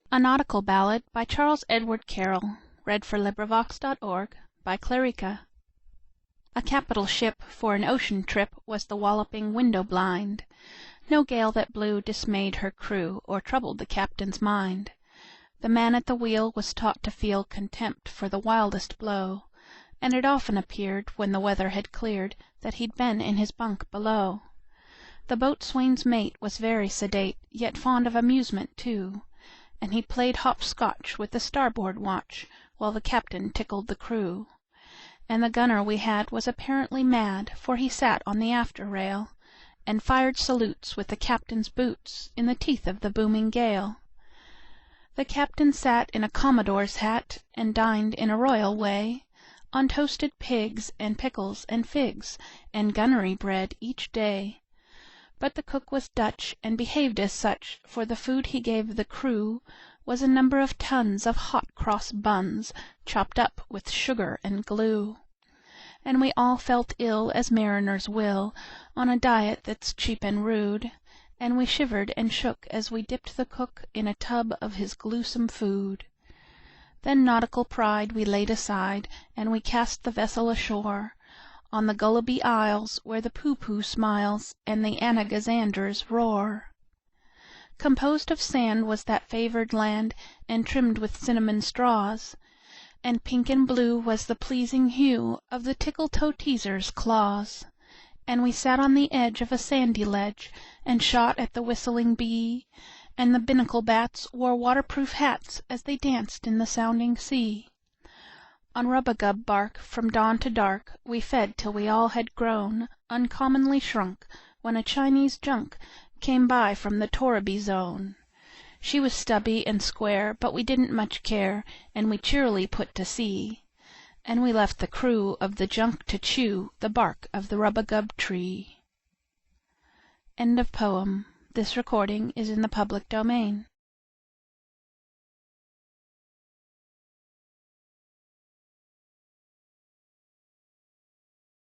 A Nautical Ballad by Charles Edward Carryl. By Clerica. A capital ship for an ocean trip was the walloping Window blind. No gale that blew dismayed her crew, or troubled the captain's mind. The man at the wheel was taught to feel contempt for the wildest blow, and it often appeared, when the weather had cleared, that he'd been in his bunk below. The boatswain's mate was very sedate, yet fond of amusement too, and he played hop scotch with the starboard watch, while the captain tickled the crew. And the gunner we had was apparently mad, for he sat on the after rail, and fired salutes with the captain's boots, in the teeth of the booming gale. The captain sat in a commodore's hat, and dined in a royal way, on toasted pigs, and pickles, and figs, and gunnery bread each day. But the cook was Dutch, and behaved as such, for the food he gave the crew was a number of tons of hot cross buns, chopped up with sugar and glue. And we all felt ill, as mariners will, on a diet that's cheap and rude, and we shivered and shook as we dipped the cook in a tub of his gluesome food. Then nautical pride we laid aside, and we cast the vessel ashore, on the Gulliby Isles, where the Poohpooh smiles, and the Anagazanders roar. Composed of sand was that favored land, and trimmed with cinnamon straws, and pink and blue was the pleasing hue of the Tickletoeteaser's claws. And we sat on the edge of a sandy ledge, and shot at the whistling bee, and the binnacle bats wore waterproof hats as they danced in the sounding sea. On Rubagub bark, from dawn to dark, we fed till we all had grown uncommonly shrunk, when a Chinese junk came by from the Torriby Zone. She was stubby and square, but we didn't much care, and we cheerily put to sea. And we left the crew of the junk to chew the bark of the Rubagub tree. End of poem. This recording is in the public domain.